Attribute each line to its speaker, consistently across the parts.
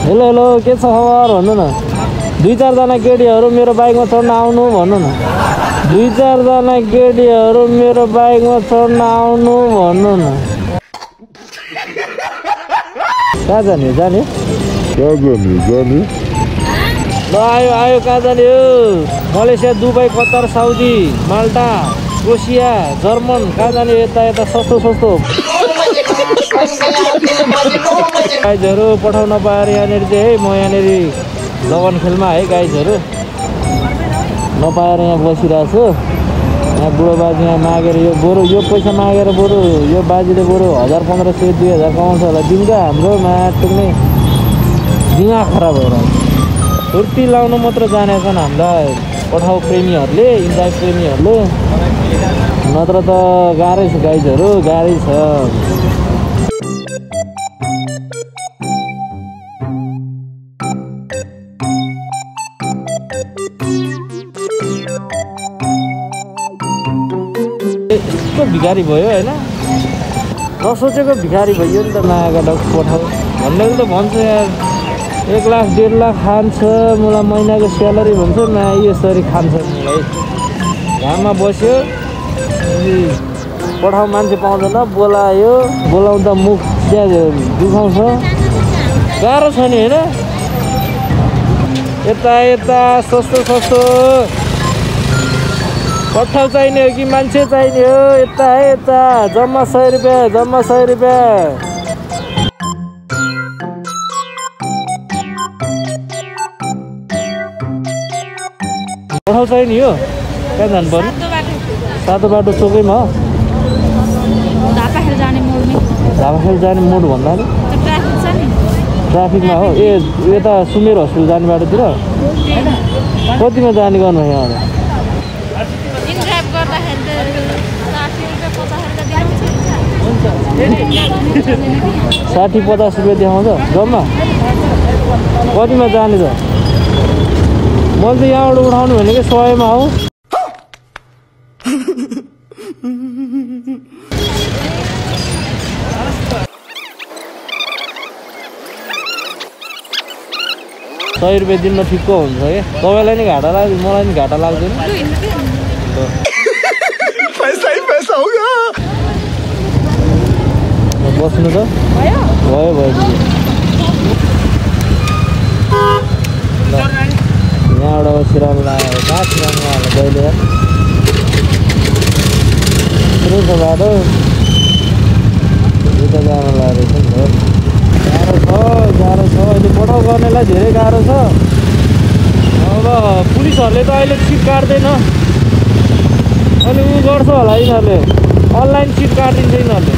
Speaker 1: Hello hello के छ खबर भन्नु न 2-4 जना केटीहरू मेरो बाइकमा चढ्न आउनु भन्नु न 2-4 जना केटीहरू मेरो बाइकमा चढ्न आउनु भन्नु न कहाँ जाने जाने ल आयो आयो कहाँ जाने हो मलेसिया दुबई कतार साउदी माल्टा क्रोसिया जर्मन कहाँ जाने यता यता सस्तो सस्तो गाइजहरू पठाउन पाएर यहाँनिर चाहिँ है म यहाँनिर लगन खेलमा है गाइजहरू नपाएर यहाँ बसिरहेको छु यहाँ बुढो बाजे यहाँ मागेर यो बरु यो पैसा मागेर बरु यो बाजेले बरु 1500 2000 कमाउँछ होला दिन्छ हाम्रो माटुमै दिमाग खराब भएर फुर्ती लाउनु मात्र जानेछन् हामीलाई पठाउ प्रेमीहरूले इन्जोय प्रेमीहरूले नत्र त गाह्रै छ गाइजहरू गाह्रै छ यस्तो भिखारी भयो होइन नसोचेको भिखारी भयो नि त नआएको डक्टर पठाउ भन्ने त भन्छ यार 1 लाख 1.5 लाख खान्छ मलाई महिनाको स्यालेरी भन्छ न यसरी खान्छ मलाई घाममा बस्यो पठाउ मान्छे पाउँदैन बोलायो बोलाउँदा मुख दुखाउँछ गाह्रो छ नि होइन यता यता सस्तो सस्तो पठाउ चाहिने हो कि मान्छे चाहिने हो यता है यता जम्मा 100 रुपियाँ जम्मा 100 रुपियाँ पठाउ चाहिने हो कहाँ जानु पर्यो सातो बाटो चोकैमा हो झापाखेल जाने मोड भन्दा नि ट्राफिकमा हो ए यता सुमेर हस्पिटल जाने बाटोतिर कतिमा जाने गर्नु यहाँ 60-50 रुपियाँ देखाउँछ जम्मा कतिमा जाने त मैले त यहाँबाट उठाउनु भनेको 100 मा हो ₹100 दिन ठिक्क हुन्छ क्या तपाईँलाई नि घाटा लाग्छ मलाई नि घाटा लाग्दैन
Speaker 2: पैसा ही पैसा होगा
Speaker 1: बस्नु त भयो यहाँबाट सिराम लाग्यो कहाँ सिराम लाग्यो जहिले सुरु छ बाटो उता जानु लागेको छ नि गाह्रो छ अहिले पठाउ गर्नेलाई धेरै गाह्रो छ अब पुलिसहरूले त अहिले चिट काट्दैन अनि उ गर्छ होला यिनीहरूले अनलाइन चिट काटिदिन्छ यिनीहरूले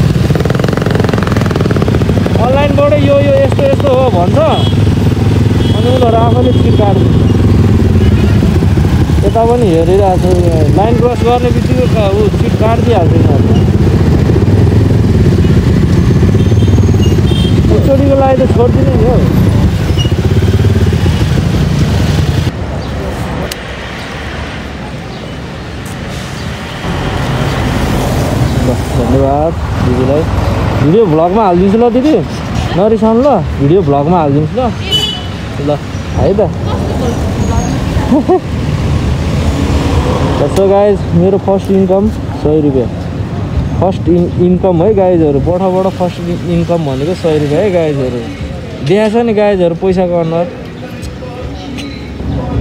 Speaker 1: अनलाइनबाटै यो यस्तो यस्तो हो भन्छ अनि उनीहरू आफैले चिट काटिदिन्छ यता पनि हेरिरहेको छु लाइन क्रस गर्ने बित्तिकै ऊ चिट काटिदिइहाल्छ यिनीहरूले एकचोटिको लागि त छोडिदिनु नि हो धन्यवाद दिदीलाई भिडियो भ्लगमा हालिदिन्छु ल दिदी नरिसाउनु ल भिडियो भ्लगमा हालिदिन्छु ल है त सो गाइज मेरो फर्स्ट इन्कम 100 रुपियाँ फर्स्ट इन्कम है गाइजहरू पठाउबाट फर्स्ट इन्कम भनेको 100 रुपियाँ है गाइजहरू देखाएको छ नि गाइजहरू पैसाको अनुहार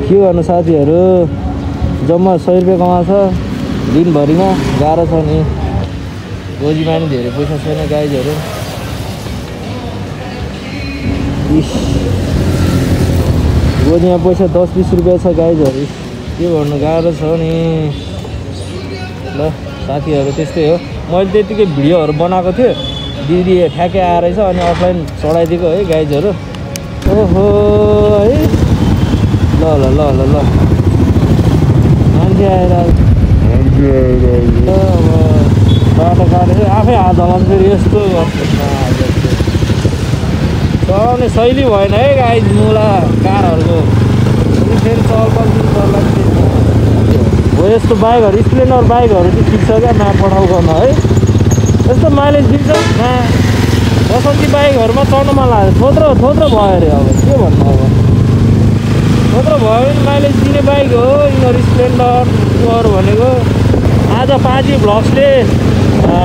Speaker 1: के गर्नु साथीहरू जम्मा 100 रुपियाँ कमाएको छ दिनभरिमा गाह्रो छ नि रोजीमा नि धेरै पैसा छैन गाइजहरू गोजीमा पैसा 10-20 रुपियाँ छ गाइजहरू के गर्नु गाह्रो छ नि ल साथीहरू त्यस्तै हो मैले त्यतिकै भिडियोहरू बनाएको थिएँ दिदी ठ्याक्कै आएर छ अनि अफलाइन चढाइदिएको है गाइजहरू ओहो है ल ल ल ल ल मान्छे आएर बाटो काटेर आफै हात हलाउँछ फेरि यस्तो चलाउने शैली भएन है गाइज मुला कारहरूको फेरि चल्ला हो यस्तो बाइकहरू स्प्लेन्डर बाइकहरू चाहिँ ठिक छ क्या नपठाउ गर्न है यस्तो माइलेज दिन्छ बसन्ती बाइकहरूमा चढ्नु मन लाग्यो। थोत्रो भयो अरे। अब के भन्नु, अब थोत्रो भयो भने माइलेज दिने बाइक हो यिनीहरू स्प्लेन्डर उनीहरू भनेको। आज पाजी भ्लग्सले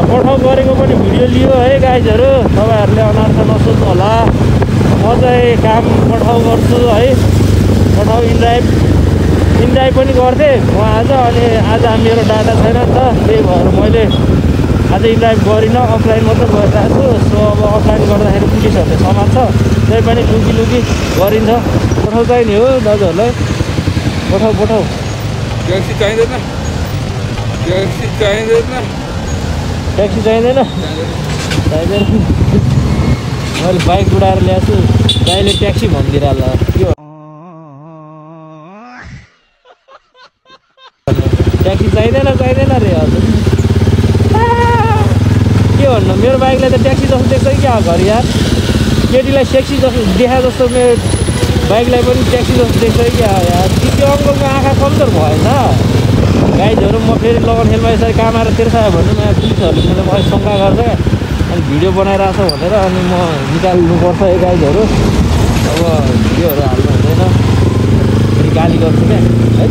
Speaker 1: पठाउ गरेको पनि भिडियो लियो है गाइजहरू। तपाईँहरूले अनार्थ नसोच्नु होला। म चाहिँ काम पठाउ गर्छु है, पठाउ इनड्राइभ पनि गर्थेँ म आज। अनि आज मेरो डाटा छैन नि त, त्यही भएर मैले आज इनड्राइभ गरिनँ, अफलाइन मात्रै गरिरहेको छु। सो अब अफलाइन गर्दाखेरि पुलिसहरूले समात्छ, त्यही पनि लुकी गरिन्छ। पठाउ चाहिने हो दाजुहरूलाई, पठाउ।
Speaker 3: ट्याक्सी चाहिँदैन?
Speaker 1: ट्याक्सी चाहिँदैन। मैले बाइक उडाएर ल्याएको छु, दाइले ट्याक्सी भनिदिइरहला के ट्याक्सी चाहिँदैन रे हजुर। के भन्नु, मेरो बाइकलाई त ट्याक्सी जस्तो देख्छ कि क्या घरि यार। केटीलाई सेक्सी जस्तो देखा जस्तो मेरो बाइकलाई पनि ट्याक्सी जस्तो देख्छ कि क्या यार। त्यो अङ्कलको आँखा कमजोर भएन गाइजहरू। म फेरि लगन खेलमा यसरी कामाएर तिर्खायो भने यहाँ पुलिसहरूले मलाई शङ्का गर्छ क्या, अनि भिडियो बनाइरहेछ भनेर। अनि म निकाल्नुपर्छ है गाइजहरू। अब भिडियोहरू हाल्नु हुँदैन, फेरि गाली गर्छु क्या है।